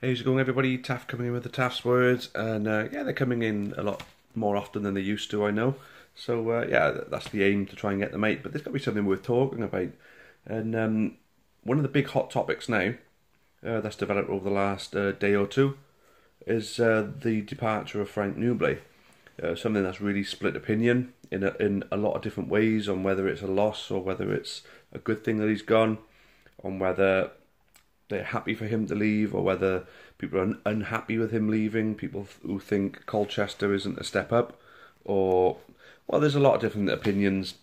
How's it going, everybody? Taff coming in with the Taff's words, and yeah, they're coming in a lot more often than they used to, I know. So yeah, that's the aim, to try and get them out. But there's got to be something worth talking about. And one of the big hot topics now that's developed over the last day or two is the departure of Frank Nouble. Something that's really split opinion in a lot of different ways on whether it's a loss or whether it's a good thing that he's gone, on whether they're happy for him to leave or whether people are unhappy with him leaving, people who think Colchester isn't a step up, or, well, there's a lot of different opinions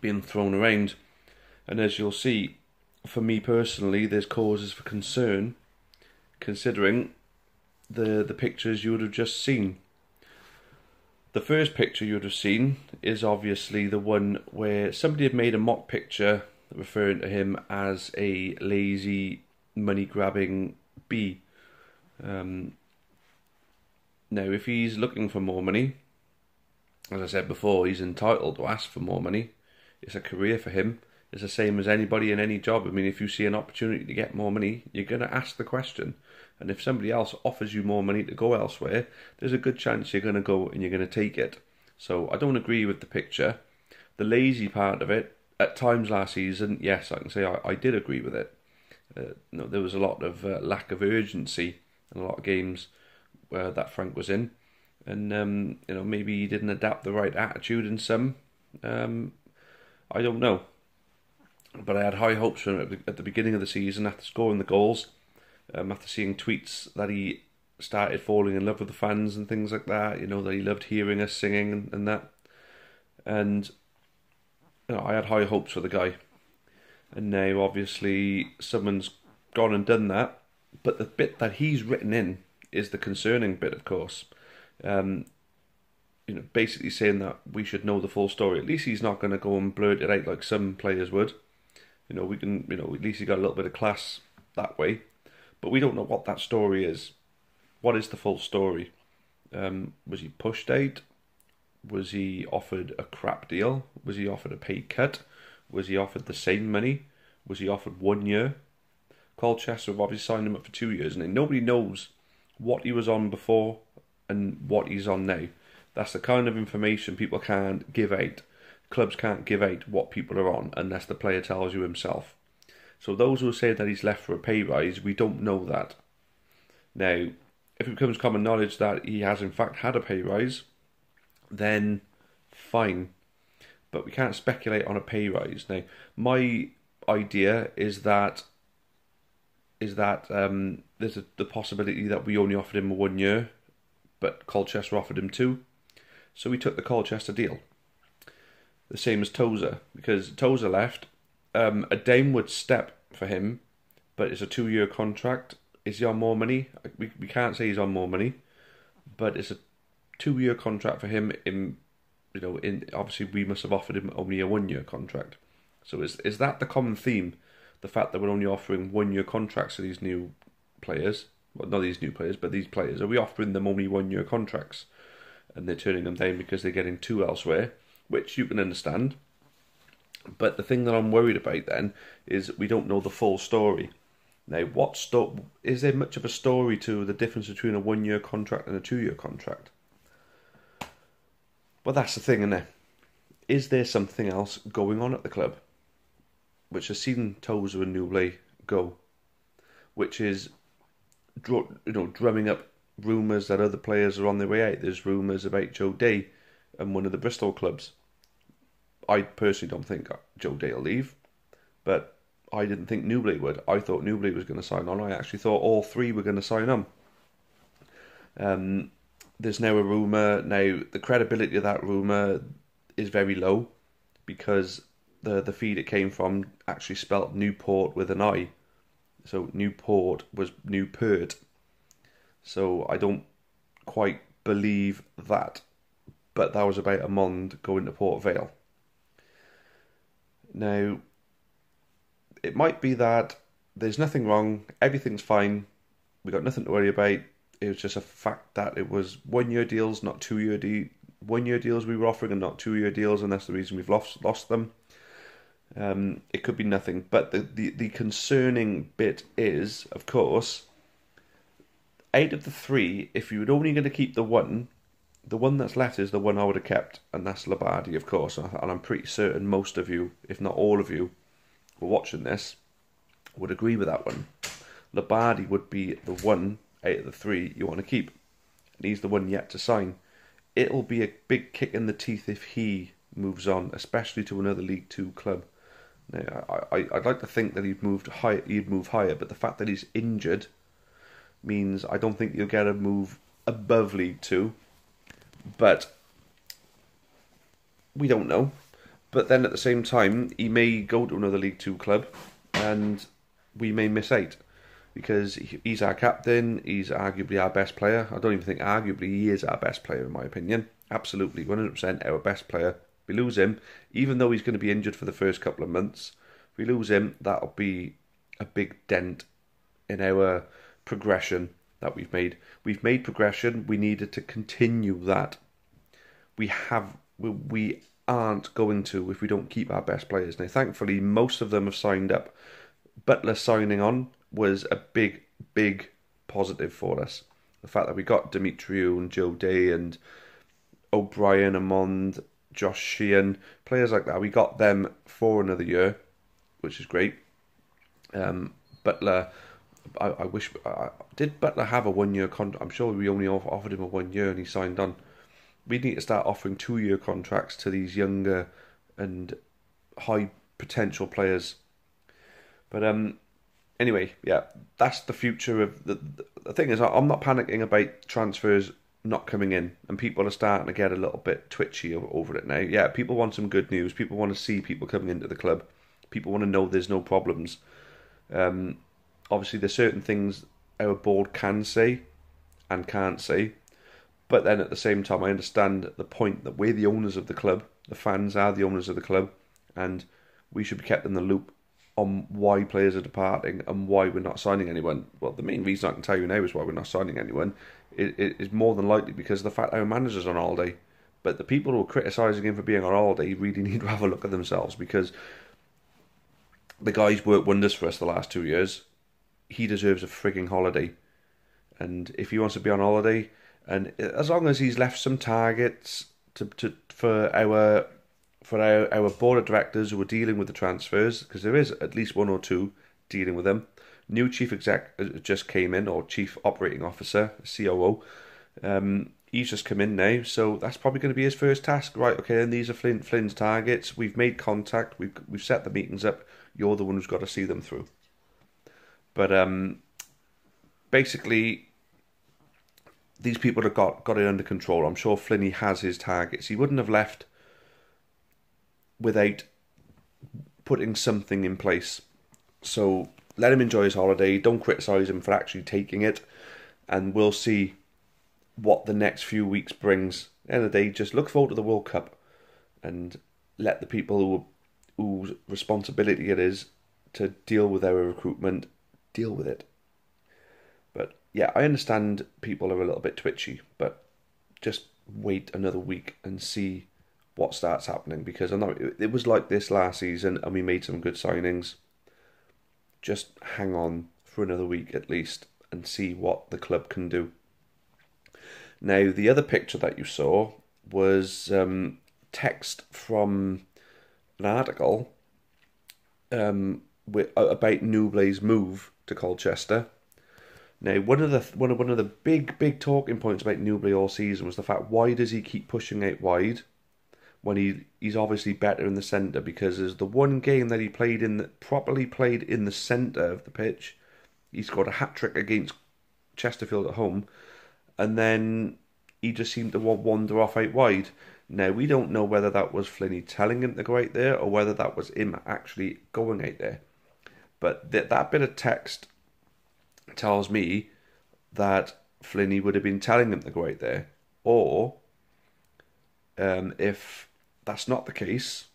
being thrown around. And as you'll see, for me personally, there's causes for concern, considering the pictures you would have just seen. The first picture you would have seen is obviously the one where somebody had made a mock picture referring to him as a lazy, money-grabbing bee. Now, if he's looking for more money, as I said before, he's entitled to ask for more money. It's a career for him. It's the same as anybody in any job. I mean, if you see an opportunity to get more money, you're going to ask the question. And if somebody else offers you more money to go elsewhere, there's a good chance you're going to go and you're going to take it. So I don't agree with the picture. The lazy part of it, at times last season, yes, I can say I did agree with it. No, there was a lot of lack of urgency in a lot of games that Frank was in. And, maybe he didn't adapt the right attitude in some. I don't know. But I had high hopes for him at the beginning of the season after scoring the goals. After seeing tweets that he started falling in love with the fans and things like that, that he loved hearing us singing and that. And I had high hopes for the guy. And now, obviously, someone's gone and done that. But the bit that he's written in is the concerning bit, of course. Basically saying that we should know the full story. At least he's not going to go and blurt it out like some players would. We can, at least he got a little bit of class that way. But we don't know what that story is. What is the full story? Was he pushed out? Was he offered a crap deal? Was he offered a pay cut? Was he offered the same money? Was he offered 1 year? Colchester have obviously signed him up for 2 years, and nobody knows what he was on before and what he's on now. That's the kind of information people can't give out. Clubs can't give out what people are on unless the player tells you himself. So those who say that he's left for a pay rise, we don't know that. Now, if it becomes common knowledge that he has in fact had a pay rise, then fine. But we can't speculate on a pay rise. Now, my idea is that there's the possibility that we only offered him 1 year, but Colchester offered him 2. So we took the Colchester deal. The same as Tozer, because Tozer left. A downward step for him, but it's a 2-year contract. Is he on more money? We can't say he's on more money, but it's a 2-year contract for him. Obviously we must have offered him only a 1-year contract. So is that the common theme? The fact that we're only offering 1-year contracts to these new players? Well, not these new players, but these players. Are we offering them only 1-year contracts, and they're turning them down because they're getting 2 elsewhere, which you can understand. But the thing that I'm worried about then is we don't know the full story. Now, is there much of a story to the difference between a 1-year contract and a 2-year contract? Well, that's the thing, isn't it? Is there something else going on at the club which has seen Tozer and Nouble go, which is drumming up rumours that other players are on their way out? There's rumours about Joe Day and one of the Bristol clubs. I personally don't think Joe Day will leave, but I didn't think Nouble would. I thought Nouble was going to sign on. I actually thought all 3 were going to sign on. There's now a rumour. Now, the credibility of that rumour is very low because the feed it came from actually spelt Newport with an I. So Newport was Newport. So I don't quite believe that. But that was about a Mond going to Port Vale. Now, it might be that there's nothing wrong, everything's fine, we got nothing to worry about. It was just a fact that it was 1-year deals, not 2-year 1-year deals we were offering, and not 2-year deals, and that's the reason we've lost them. It could be nothing, but the concerning bit is, of course, out of the three, if you were only going to keep the one that's left is the one I would have kept, and that's Labardi, of course. And I'm pretty certain most of you, if not all of you, who are watching this, would agree with that one. Labardi would be the one out of the three you want to keep, and he's the one yet to sign. It'll be a big kick in the teeth if he moves on, especially to another League Two club. Now, I'd like to think that he'd move higher, but the fact that he's injured means I don't think you'll get a move above League Two. But we don't know. But then at the same time, he may go to another League Two club, and we may miss out because he's our captain. He's arguably our best player. I don't even think arguably he is our best player in my opinion. Absolutely, 100% our best player. If we lose him, even though he's going to be injured for the first couple of months, if we lose him, that'll be a big dent in our progression that we've made. We've made progression. We needed to continue that. We aren't going to if we don't keep our best players. Now, thankfully, most of them have signed up. Butler signing on was a big, big positive for us. The fact that we got Demetriou and Joe Day and O'Brien, Amond, Josh Sheehan, players like that. We got them for another year, which is great. Butler, I wish... did Butler have a one-year contract? I'm sure we only offered him a 1 year and he signed on. We need to start offering 2-year contracts to these younger and high potential players. But anyway, yeah, that's the future of the thing is I'm not panicking about transfers not coming in, and people are starting to get a little bit twitchy over it now. Yeah, people want some good news. People want to see people coming into the club. People want to know there's no problems. Obviously, there's certain things our board can say and can't say. But then at the same time, I understand the point that we're the owners of the club. The fans are the owners of the club. And we should be kept in the loop on why players are departing and why we're not signing anyone. Well, the main reason I can tell you now is why we're not signing anyone. It is more than likely because of the fact our manager's on holiday. But the people who are criticising him for being on holiday really need to have a look at themselves, because the guy's worked wonders for us the last 2 years. He deserves a frigging holiday. And if he wants to be on holiday... And as long as he's left some targets for our board of directors who are dealing with the transfers, because there is at least one or two dealing with them. New chief exec just came in, or chief operating officer, COO. He's just come in now, so that's probably going to be his first task. Right, okay, and these are Flynn's targets. We've made contact. We've set the meetings up. You're the one who's got to see them through. But basically, these people have got it under control. I'm sure Flinney has his targets. He wouldn't have left without putting something in place. So let him enjoy his holiday. Don't criticise him for actually taking it. And we'll see what the next few weeks brings. At the end of the day, just look forward to the World Cup and let the people whose responsibility it is to deal with our recruitment, deal with it. But yeah, I understand people are a little bit twitchy, but just wait another week and see what starts happening, because I know it was like this last season and we made some good signings. Just hang on for another week at least and see what the club can do. Now, the other picture that you saw was text from an article about Nouble's move to Colchester. Now, one of the big talking points about Nouble all season was the fact, why does he keep pushing out wide when he's obviously better in the centre? Because there's the one game that he properly played in the centre of the pitch. He scored a hat-trick against Chesterfield at home, and then he just seemed to wander off out wide. Now, we don't know whether that was Flinney telling him to go out there or whether that was him actually going out there. But that bit of text tells me that Flinney would have been telling him to go out there. Or, if that's not the case,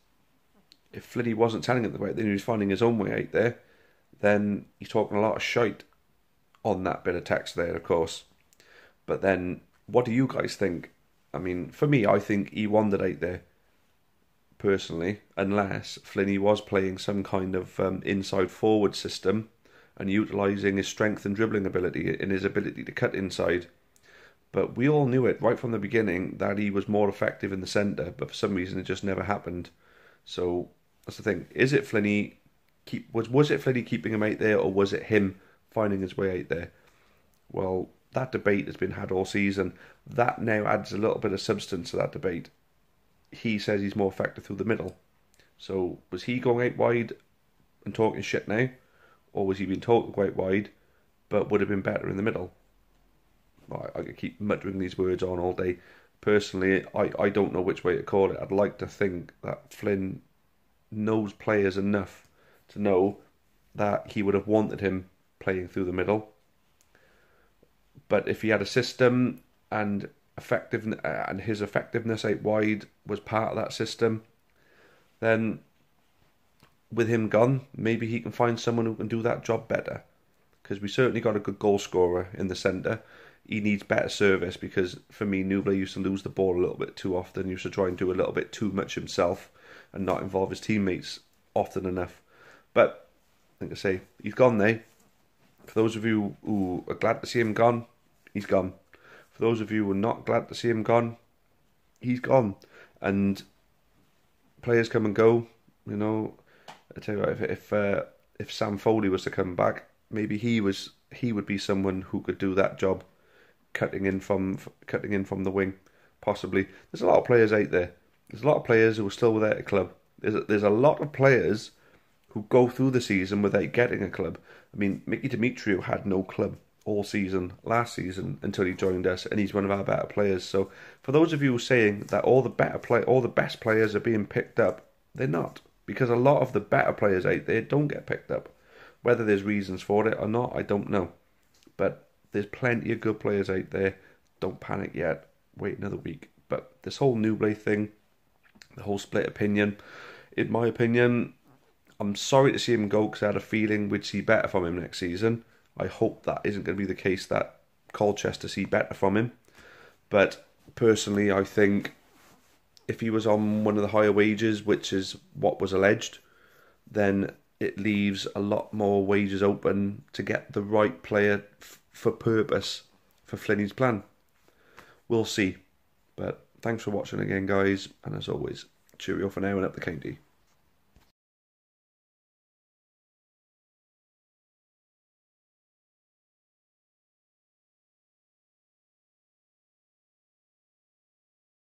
if Flinney wasn't telling him to go out there and he was finding his own way out there, then he's talking a lot of shite on that bit of text there, of course. But then, what do you guys think? I mean, for me, I think he wandered out there, personally, unless Flinney was playing some kind of inside forward system and utilising his strength and dribbling ability and his ability to cut inside. But we all knew it right from the beginning that he was more effective in the centre, but for some reason it just never happened. So that's the thing. Is it Flinney? Was it Flinney keeping him out there, or was it him finding his way out there? Well, that debate has been had all season. That now adds a little bit of substance to that debate. He says he's more effective through the middle. So was he going out wide and talking shit now? Or was he being talking quite wide, but would have been better in the middle? Well, I could keep muttering these words on all day. Personally, I don't know which way to call it. I'd like to think that Flynn knows players enough to know that he would have wanted him playing through the middle. But if he had a system and his effectiveness out wide was part of that system, then with him gone, maybe he can find someone who can do that job better. Because we certainly got a good goal scorer in the centre. He needs better service, because for me, Nouble used to lose the ball a little bit too often. He used to try and do a little bit too much himself and not involve his teammates often enough. But, like I say, he's gone now. For those of you who are glad to see him gone, he's gone. For those of you who are not glad to see him gone, he's gone. And players come and go. You know, I tell you what, if Sam Foley was to come back, maybe he would be someone who could do that job, cutting in from the wing, possibly. There's a lot of players out there. There's a lot of players who are still without a club. There's a lot of players who go through the season without getting a club. I mean, Mickey Demetriou had no club all season, last season, until he joined us, and he's one of our better players. So, for those of you who are saying that all the best players are being picked up, they're not, because a lot of the better players out there don't get picked up. Whether there's reasons for it or not, I don't know. But there's plenty of good players out there. Don't panic yet. Wait another week. But this whole Nouble thing, the whole split opinion, in my opinion, I'm sorry to see him go, because I had a feeling we'd see better from him next season. I hope that isn't going to be the case, that Colchester see better from him. But personally, I think if he was on one of the higher wages, which is what was alleged, then it leaves a lot more wages open to get the right player for purpose for Flinney's plan. We'll see. But thanks for watching again, guys. And as always, cheerio for now and up the county.